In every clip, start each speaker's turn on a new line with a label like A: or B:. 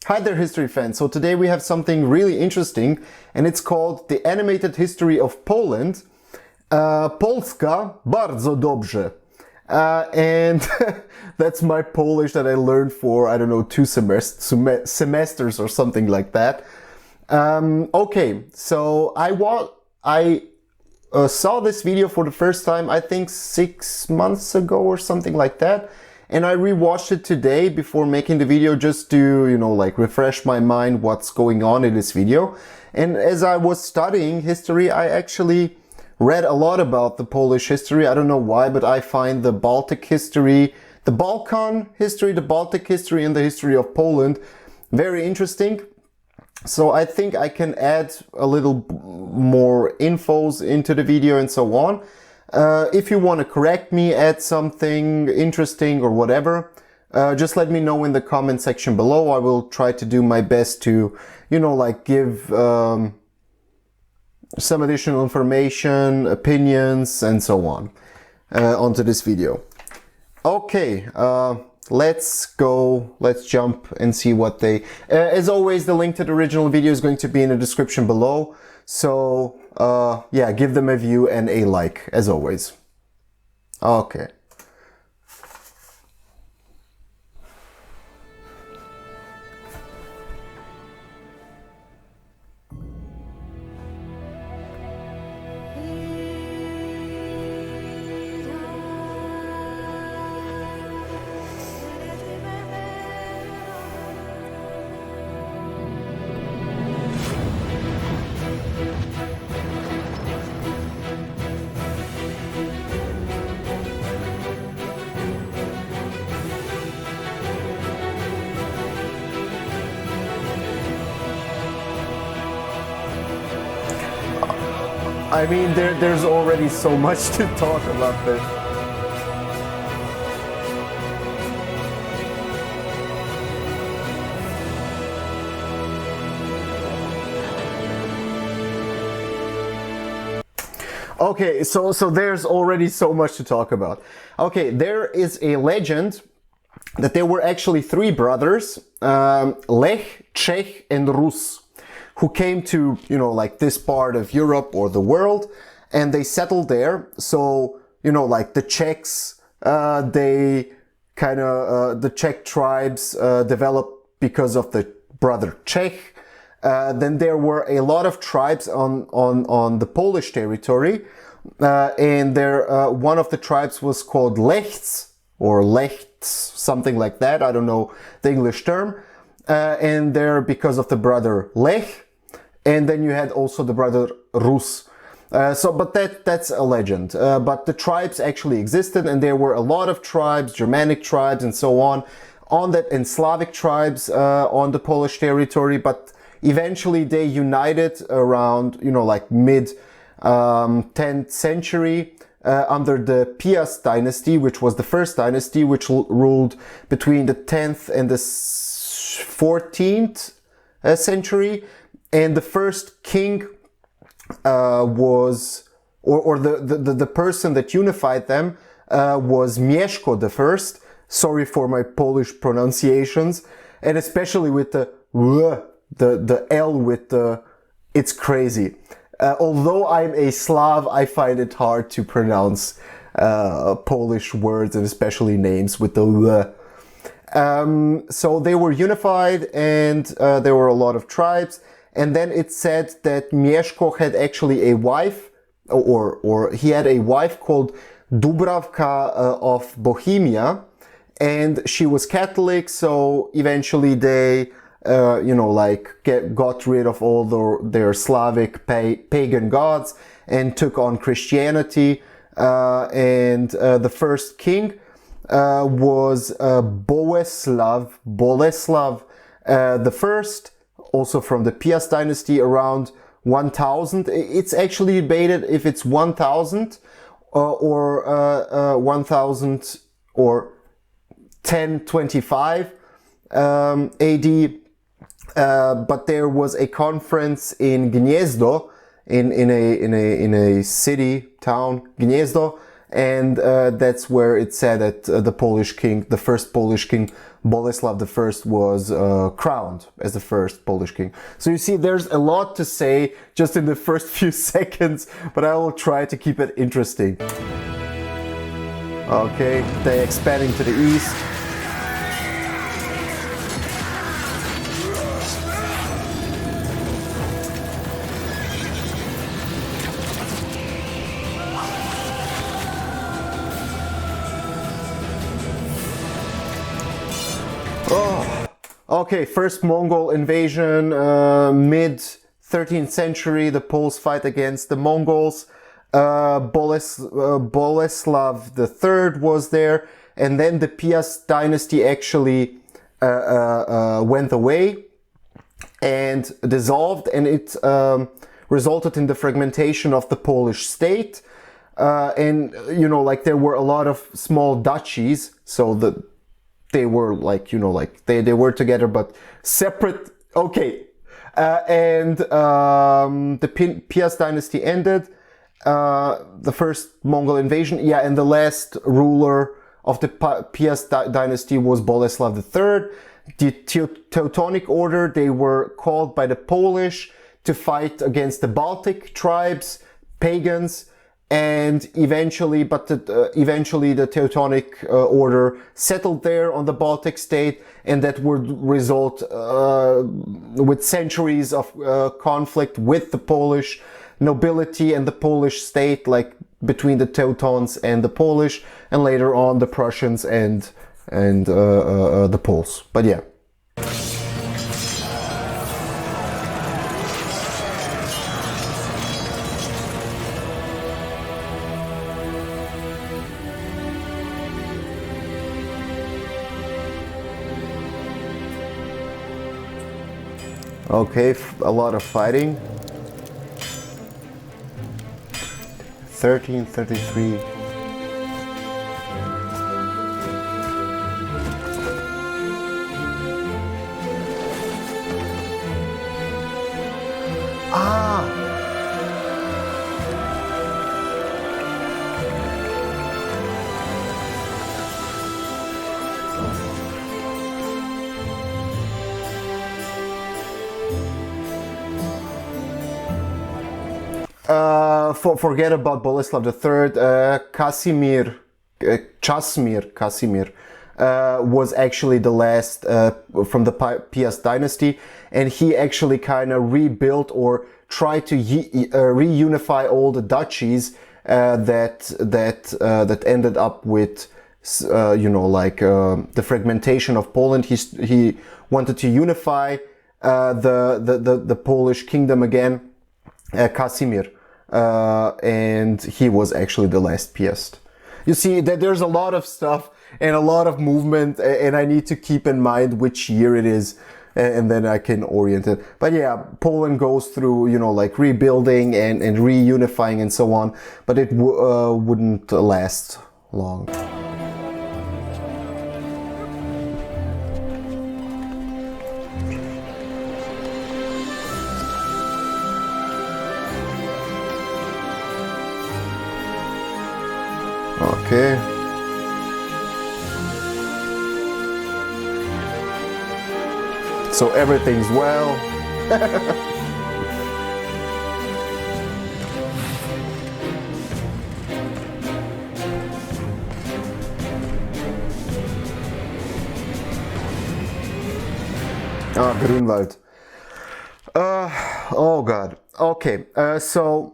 A: Hi there, history fans. So today we have something really interesting, and it's called The Animated History of Poland. Polska bardzo dobrze. And that's my Polish that I learned for, I don't know, 2 semesters or something like that. Okay, so I saw this video for the first time, I think 6 months ago or something like that. And I rewatched it today before making the video just to, like refresh my mind what's going on in this video. And as I was studying history, I actually read a lot about the Polish history. I don't know why, but I find the Baltic history, the Balkan history, the Baltic history, and the history of Poland very interesting. So I think I can add a little more infos into the video and so on. If you want to correct me, add something interesting or whatever, just let me know in the comment section below. I will try to do my best to, like give some additional information, opinions, and so on onto this video. Okay, let's jump and see what they... as always, the link to the original video is going to be in the description below. So, yeah, give them a view and a like, as always. Okay. I mean, there's already so much to talk about this. Okay, so there's already so much to talk about. Okay, there is a legend that there were actually 3 brothers, Lech, Czech, and Rus, who came to, like this part of Europe or the world, and they settled there. So, like the Czechs, the Czech tribes developed because of the brother Czech. Then there were a lot of tribes on the Polish territory, and one of the tribes was called Lechts, or Lechts, something like that. I don't know the English term. And they're because of the brother Lech. And then you had also the brother Rus. But that's a legend. But the tribes actually existed, and there were a lot of tribes, Germanic tribes and so on that, and Slavic tribes on the Polish territory. But eventually they united around, like mid 10th century under the Piast dynasty, which was the first dynasty which ruled between the 10th and the 14th century. And the first king was, or the person that unified them was Mieszko I. Sorry for my Polish pronunciations, and especially with the L with the, it's crazy. Although I'm a Slav, I find it hard to pronounce Polish words and especially names with the so they were unified, and there were a lot of tribes. And then it said that Mieszko had actually a wife, or he had a wife called Dubravka of Bohemia, and she was Catholic. So eventually they, got rid of all their Slavic pagan gods and took on Christianity. And the first king was Boleslav the First. Also from the Piast dynasty around 1000. It's actually debated if it's 1000 or 1000 or 1025 AD. But there was a conference in Gniezno, in a city, town, Gniezno, and that's where it said that the Polish king, the first Polish king, Boleslav I, was crowned as the first Polish king. So you see, there's a lot to say just in the first few seconds, but I will try to keep it interesting. Okay, they're expanding to the east. Okay, first Mongol invasion, mid 13th century, the Poles fight against the Mongols. Boleslav III was there, and then the Piast dynasty actually went away and dissolved, and it resulted in the fragmentation of the Polish state. And, you know, like there were a lot of small duchies, so they were like, you know, like they were together but separate. Okay. The Piast dynasty ended. The first Mongol invasion. Yeah, and the last ruler of the Piast dynasty was Boleslav III. The Teutonic Order, they were called by the Polish to fight against the Baltic tribes, pagans, and eventually the Teutonic Order settled there on the Baltic state, and that would result with centuries of conflict with the Polish nobility and the Polish state, like between the Teutons and the Polish, and later on the Prussians and the Poles. But yeah. Okay, a lot of fighting. 1333. Forget about Boleslav III. Casimir was actually the last from the Piast dynasty, and he actually kind of rebuilt or tried to reunify all the duchies that ended up with the fragmentation of Poland. He wanted to unify the Polish kingdom again. Casimir. And he was actually the last Piast. You see that there's a lot of stuff and a lot of movement, and I need to keep in mind which year it is, and then I can orient it. But yeah, Poland goes through, you know, like rebuilding and reunifying and so on, but it wouldn't last long. Okay. So everything's well. Grunwald. Oh God. Okay. So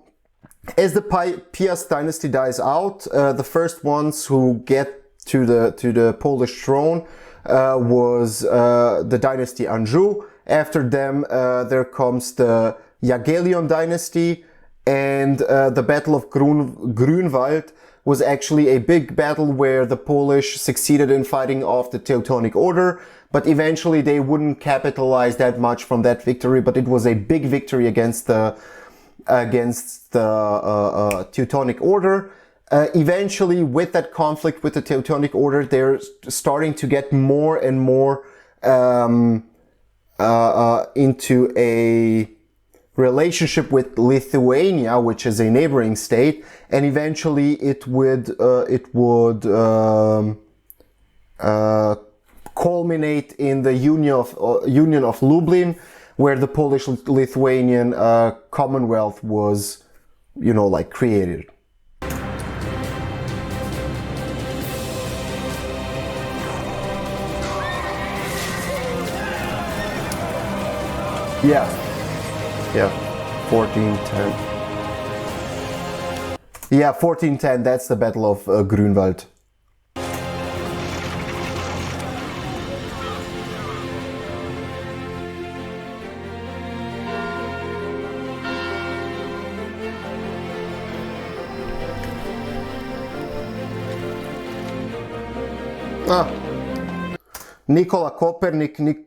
A: as the Piast dynasty dies out, the first ones who get to the Polish throne was the dynasty Anjou. After them, there comes the Hegelian Dynasty, and the Battle of Grunwald was actually a big battle where the Polish succeeded in fighting off the Teutonic Order, but eventually they wouldn't capitalize that much from that victory, but it was a big victory against the Teutonic Order. Eventually, with that conflict with the Teutonic Order, they're starting to get more and more into a relationship with Lithuania, which is a neighboring state, and eventually it would culminate in the Union of Lublin, where the Polish-Lithuanian Commonwealth was, like created. Yeah, 1410. Yeah, 1410, that's the Battle of Grünwald.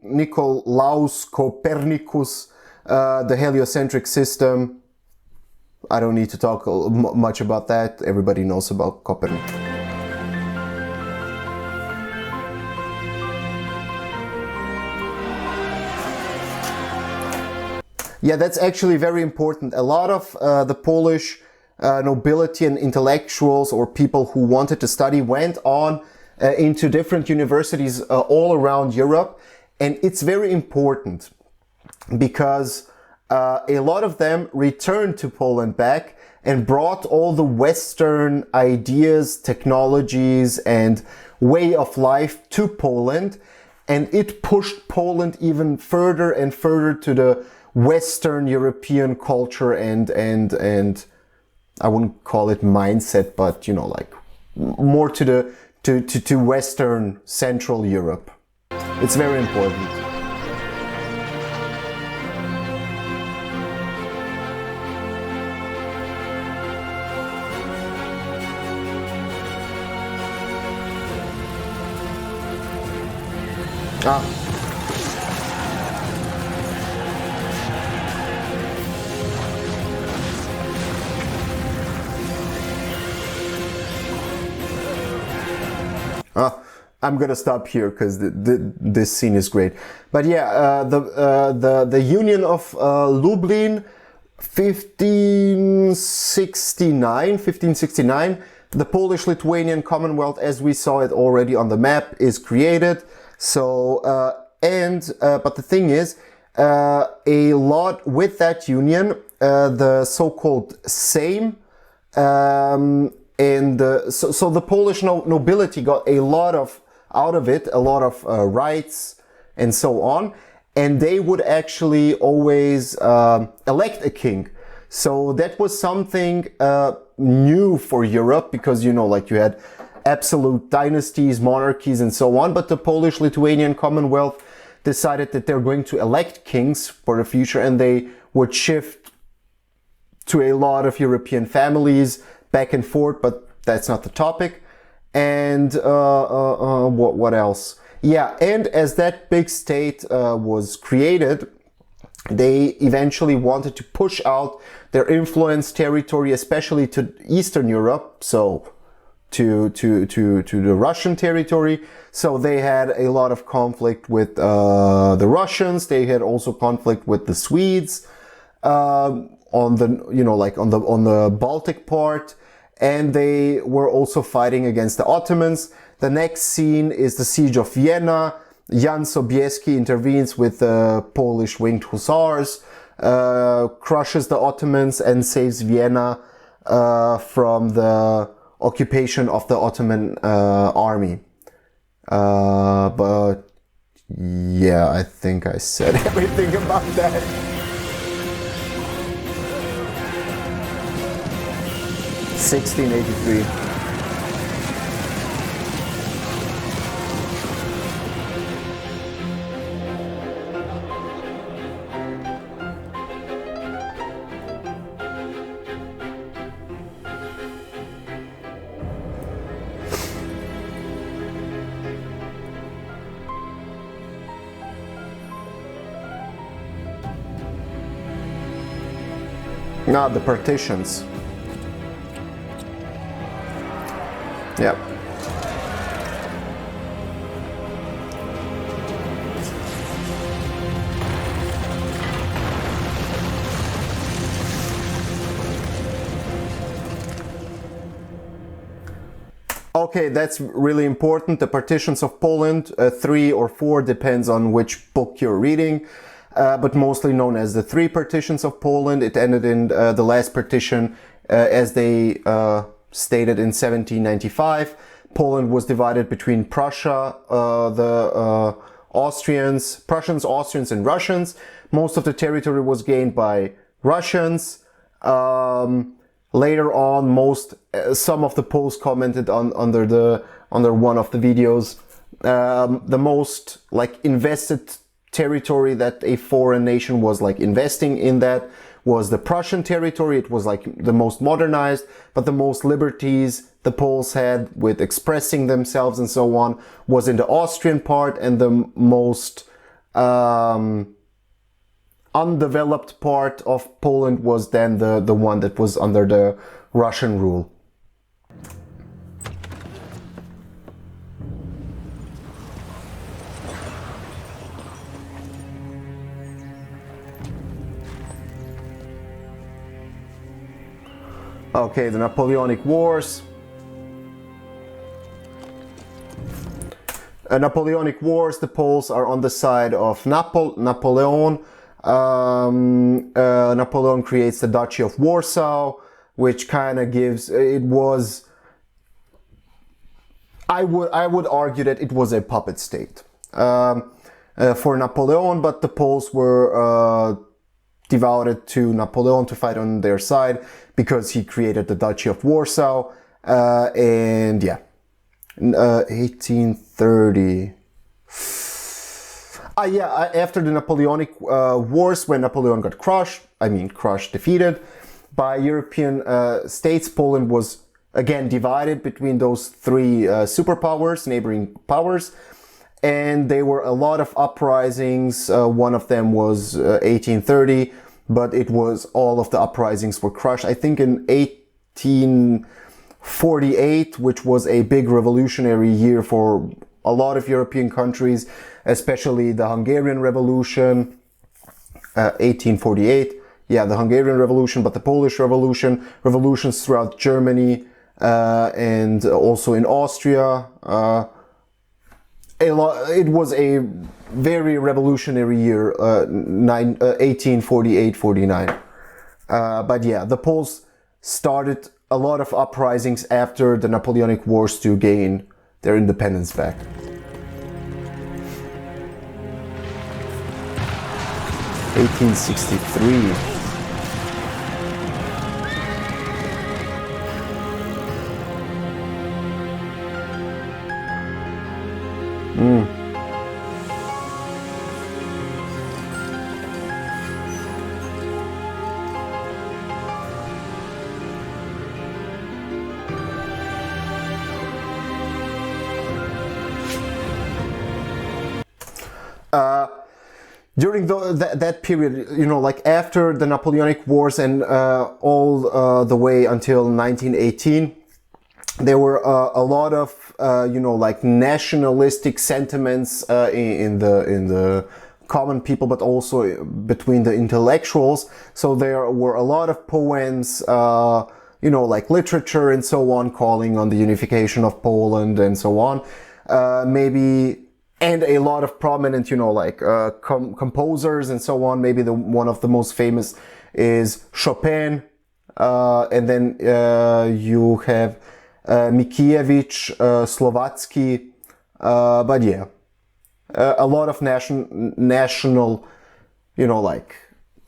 A: Nicolaus Copernicus, the heliocentric system. I don't need to talk much about that. Everybody knows about Copernicus. Yeah, that's actually very important. A lot of the Polish nobility and intellectuals or people who wanted to study went on into different universities all around Europe. And it's very important because a lot of them returned to Poland back and brought all the Western ideas, technologies, and way of life to Poland. And it pushed Poland even further and further to the Western European culture and I wouldn't call it mindset, but like more to the to Western Central Europe. It's very important. I'm gonna stop here because this scene is great. But yeah, the Union of Lublin, 1569, the Polish-Lithuanian Commonwealth, as we saw it already on the map, is created. So but the thing is, a lot with that union, the so-called Sejm. So the Polish nobility got a lot out of it, a lot of rights and so on, and they would actually always elect a king. So that was something new for Europe because like you had absolute dynasties, monarchies, and so on. But the Polish-Lithuanian Commonwealth decided that they're going to elect kings for the future, and they would shift to a lot of European families back and forth, but that's not the topic. And what else? Yeah, and as that big state was created, they eventually wanted to push out their influence territory, especially to Eastern Europe, so to the Russian territory. So they had a lot of conflict with the Russians. They had also conflict with the Swedes on the on the Baltic part. And they were also fighting against the Ottomans. The next scene is the Siege of Vienna. Jan Sobieski intervenes with the Polish winged hussars, crushes the Ottomans and saves Vienna from the occupation of the Ottoman army. But yeah, I think I said everything about that. (1683). Now the partitions. Yep. Okay, that's really important. The Partitions of Poland, 3 or 4, depends on which book you're reading, but mostly known as the 3 Partitions of Poland. It ended in the last partition, as they stated, in 1795. Poland was divided between Prussia, the Prussians, Austrians, and Russians. Most of the territory was gained by Russians. Later on, some of the Poles commented under one of the videos. The most invested territory that a foreign nation was investing in that was the Prussian territory. It was the most modernized, but the most liberties the Poles had with expressing themselves and so on was in the Austrian part, and the most undeveloped part of Poland was then the one that was under the Russian rule. Okay, the Napoleonic Wars. Napoleonic Wars, the Poles are on the side of Napoleon. Napoleon creates the Duchy of Warsaw, which kind of gives, I would argue that it was a puppet state for Napoleon, but the Poles were devoted to Napoleon to fight on their side because he created the Duchy of Warsaw, and yeah, 1830. After the Napoleonic Wars, when Napoleon got defeated by European states, Poland was again divided between those 3 superpowers, neighboring powers, and there were a lot of uprisings. One of them was 1830, but all of the uprisings were crushed. I think in 1848, which was a big revolutionary year for a lot of European countries, especially the Hungarian Revolution, 1848. Yeah, the Hungarian Revolution, but the Polish Revolution, revolutions throughout Germany, and also in Austria. It was a very revolutionary year, 1848-49. But yeah, the Poles started a lot of uprisings after the Napoleonic Wars to gain their independence back. (1863). During that period, after the Napoleonic Wars and all the way until 1918, there were a lot of nationalistic sentiments in the common people, but also between the intellectuals. So there were a lot of poems, literature and so on, calling on the unification of Poland and so on. And a lot of prominent, composers and so on. Maybe one of the most famous is Chopin. And then you have Mickiewicz, Slovatsky. But yeah, a lot of national,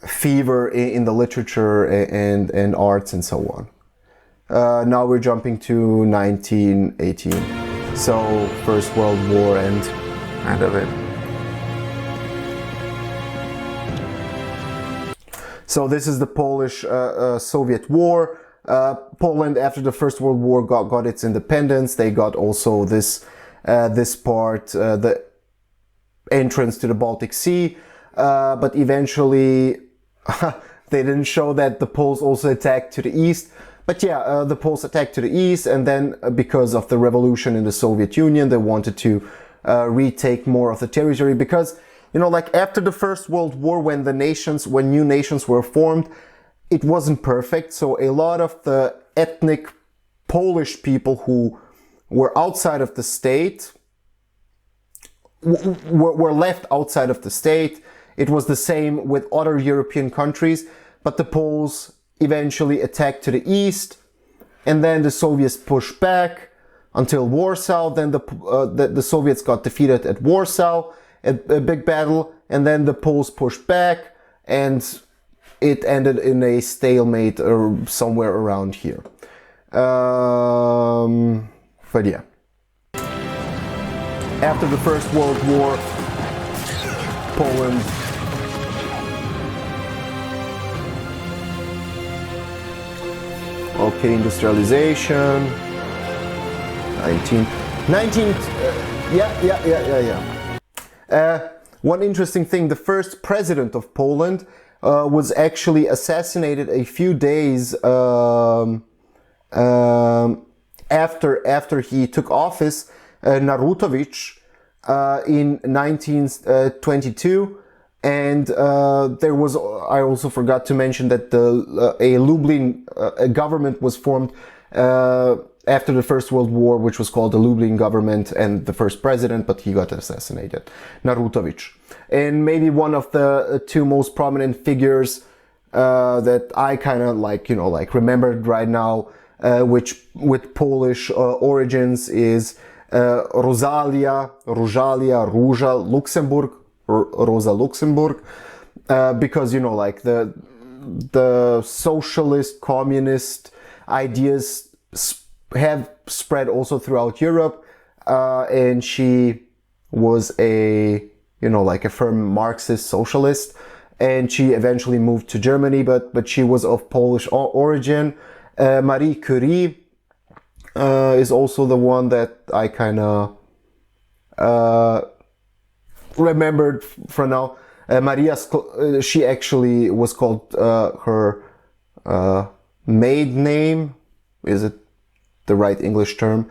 A: fever in the literature and arts and so on. Now we're jumping to 1918. So First World War and end of it. So this is the Polish-Soviet War. Poland, after the First World War, got its independence. They got also this part, the entrance to the Baltic Sea. But eventually, they didn't show that the Poles also attacked to the east. But yeah, the Poles attacked to the east, and then because of the revolution in the Soviet Union, they wanted to retake more of the territory, because after the First World War, when new nations were formed, it wasn't perfect. So a lot of the ethnic Polish people who were outside of the state, were left outside of the state. It was the same with other European countries, but the Poles eventually attacked to the east, and then the Soviets pushed back until Warsaw. Then the Soviets got defeated at Warsaw, a big battle, and then the Poles pushed back, and it ended in a stalemate or somewhere around here. But yeah. After the First World War, Poland industrialization, 19 one interesting thing, the first president of Poland was actually assassinated a few days after he took office, Narutowicz, in 1922. And there was, I also forgot to mention that a Lublin government was formed after the First World War, which was called the Lublin government, and the first president, but he got assassinated, Narutowicz. And maybe one of the two most prominent figures that I kind of remembered right now, which with Polish origins, is Rosa Luxemburg, Rosa Luxemburg, because the socialist, communist ideas have spread also throughout Europe, and she was a firm Marxist socialist, and she eventually moved to Germany, but she was of Polish origin. Marie Curie is also the one that I kind of remembered for now. She actually was called, her maid name, is it the right English term,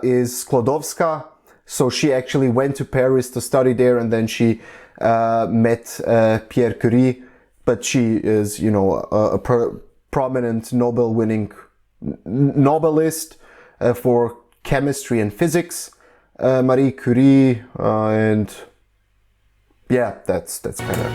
A: is Sklodowska. So she actually went to Paris to study there, and then she met Pierre Curie, but she is, a prominent Nobel-winning Nobelist for chemistry and physics, Marie Curie, and yeah, that's kind of.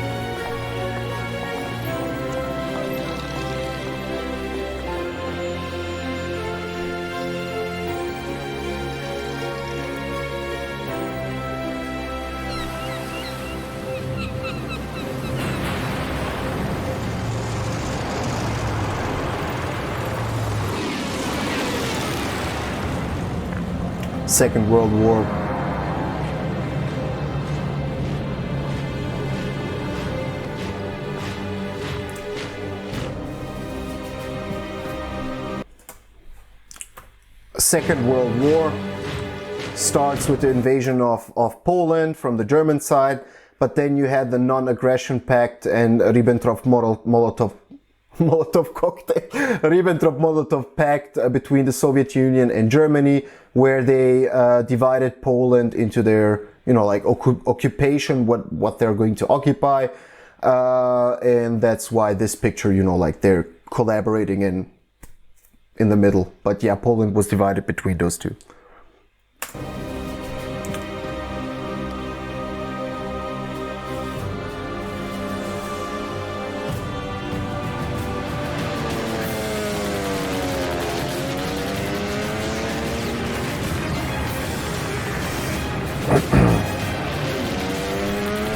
A: Second World War. Second World War starts with the invasion of Poland from the German side, but then you had the Non-Aggression Pact and Ribbentrop-Molotov cocktail, Ribbentrop-Molotov Pact between the Soviet Union and Germany, where they divided Poland into their, occupation, what they're going to occupy, and that's why this picture, they're collaborating in the middle. But yeah, Poland was divided between those two.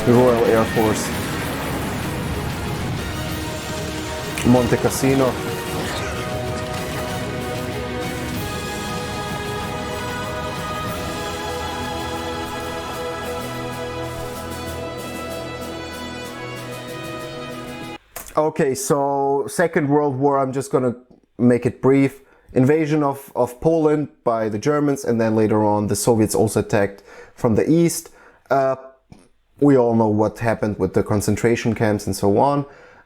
A: The Royal Air Force, Monte Cassino. Okay, so Second World War, I'm just gonna make it brief. Invasion of Poland by the Germans, and then later on the Soviets also attacked from the east. We all know what happened with the concentration camps and so on.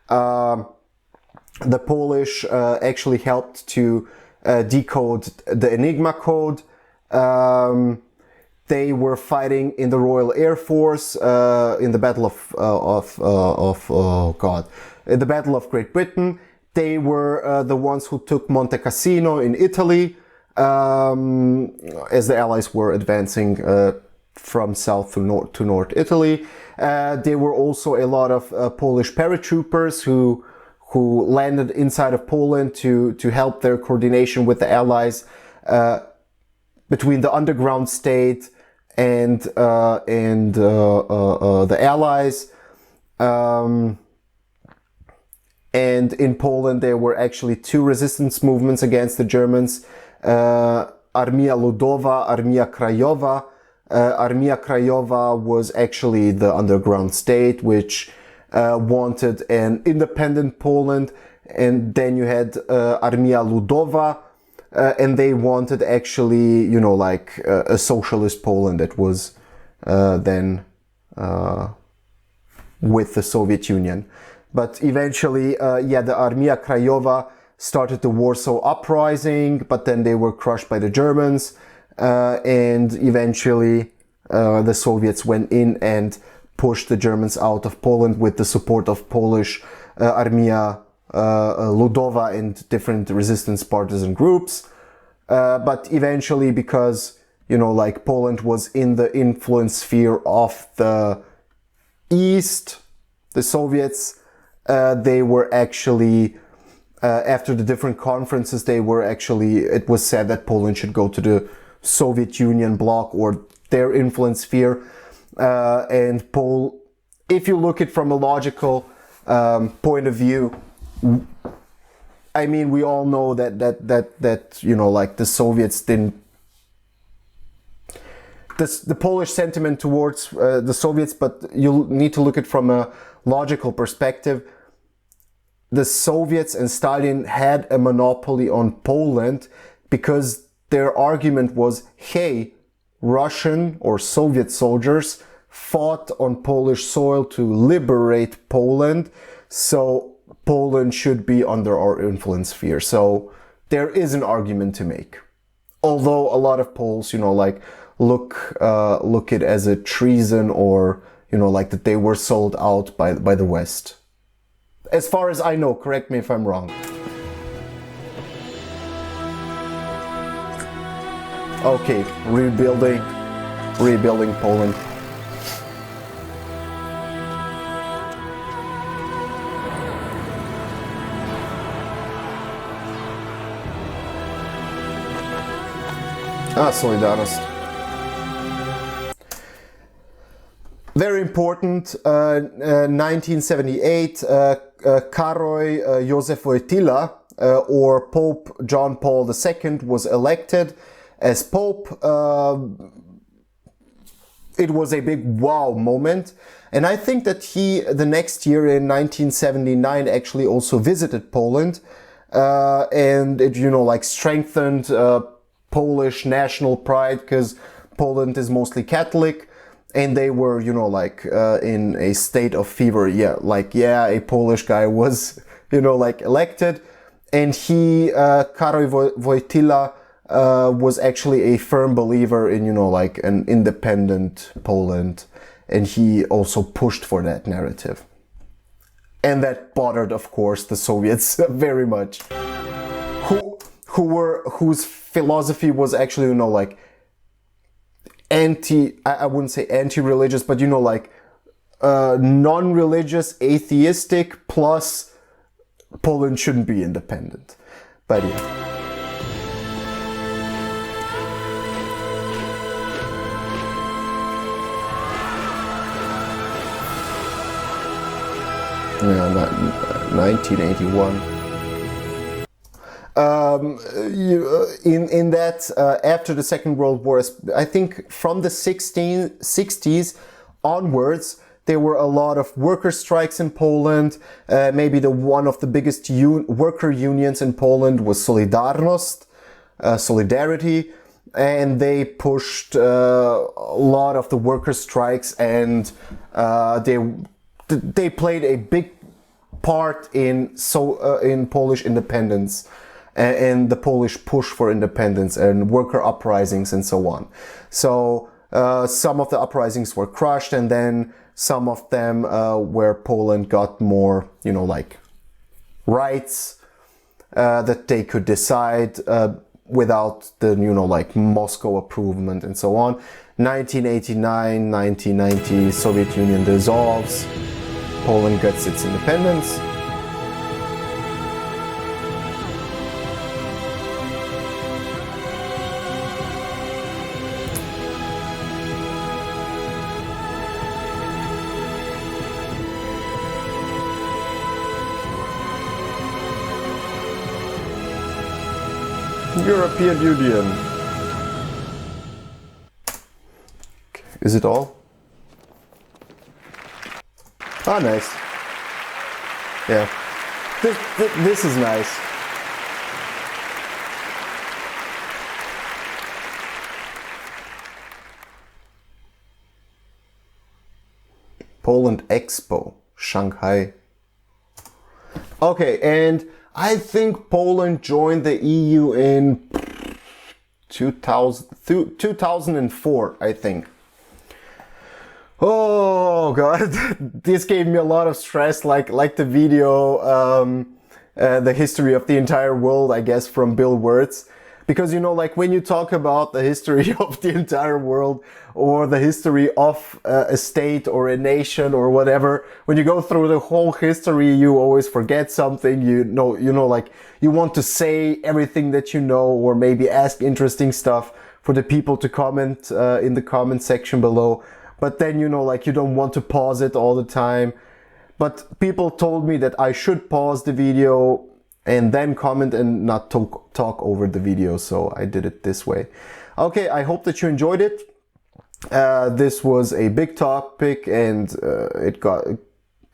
A: The Polish actually helped to decode the Enigma code. They were fighting in the Royal Air Force in the Battle the Battle of Great Britain. They were the ones who took Monte Cassino in Italy. as the Allies were advancing from south to north Italy. There were also a lot of Polish paratroopers who landed inside of Poland to help their coordination with the Allies between the underground state and the Allies. And in Poland, there were actually two resistance movements against the Germans. Armia Ludowa, Armia Krajowa. Armia Krajowa was actually the underground state, which wanted an independent Poland. And then you had Armia Ludowa, and they wanted actually, you know, like a socialist Poland that was then with the Soviet Union. But eventually, the Armia Krajowa started the Warsaw Uprising, but then they were crushed by the Germans. And eventually, the Soviets went in and pushed the Germans out of Poland with the support of Polish Armia Ludowa and different resistance partisan groups. But eventually, because, you know, like Poland was in the influence sphere of the East, the Soviets, they were actually, after the different conferences, it was said that Poland should go to the Soviet Union bloc or their influence sphere. And if you look at it from a logical point of view, I mean, we all know that you know, like the Soviets didn't. The Polish sentiment towards the Soviets, but you need to look at it from a logical perspective. The Soviets and Stalin had a monopoly on Poland because their argument was, hey, Russian or Soviet soldiers fought on Polish soil to liberate Poland, so Poland should be under our influence sphere. So there is an argument to make. Although a lot of Poles, you know, like look it as a treason, or, you know, like that they were sold out by the West. As far as I know, correct me if I'm wrong. Okay, rebuilding Poland. Solidarność. Very important, 1978, Károly József Wojtyła, or Pope John Paul II, was elected as Pope. It was a big wow moment. And I think that he, the next year in 1979, actually also visited Poland. And it, you know, like strengthened Polish national pride, because Poland is mostly Catholic. And they were, you know, like in a state of fever. A Polish guy was, you know, like elected. And he, Károly Wojtyła, was actually a firm believer in, you know, like an independent Poland. And he also pushed for that narrative. And that bothered, of course, the Soviets very much. Whose philosophy was actually, you know, like I wouldn't say anti-religious, but, you know, like non-religious, atheistic, plus Poland shouldn't be independent. But yeah. Yeah, 1981. In that, after the Second World War, I think from the 60s onwards, there were a lot of worker strikes in Poland. Maybe one of the biggest worker unions in Poland was Solidarność, Solidarity, and they pushed a lot of the worker strikes, and they played a big part in Polish independence and the Polish push for independence and worker uprisings and so on. So some of the uprisings were crushed, and then some of them where Poland got more, you know, like rights that they could decide. without the, you know, like Moscow approval and so on. 1989, 1990, Soviet Union dissolves, Poland gets its independence. European Union. Is it all? Ah, nice. Yeah. This is nice. Poland Expo, Shanghai. Okay, and I think Poland joined the EU in 2004, I think. Oh god, this gave me a lot of stress, like the video, the history of the entire world, I guess, from Bill Wirtz. Because, you know, like when you talk about the history of the entire world or the history of a state or a nation or whatever, when you go through the whole history, you always forget something. You know, like you want to say everything that you know, or maybe ask interesting stuff for the people to comment in the comment section below. But then, you know, like you don't want to pause it all the time. But people told me that I should pause the video and then comment and not talk over the video, so I did it this way. Okay, I hope that you enjoyed it. This was a big topic, and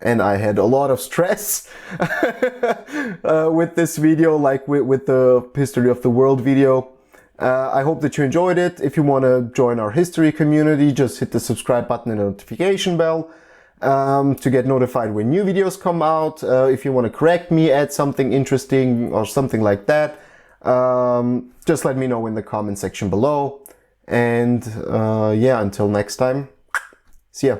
A: I had a lot of stress with this video, like with the history of the world video. I hope that you enjoyed it. If you want to join our history community, just hit the subscribe button and notification bell. To get notified when new videos come out. If you want to correct me, add something interesting or something like that, just let me know in the comment section below. And yeah, until next time, see ya.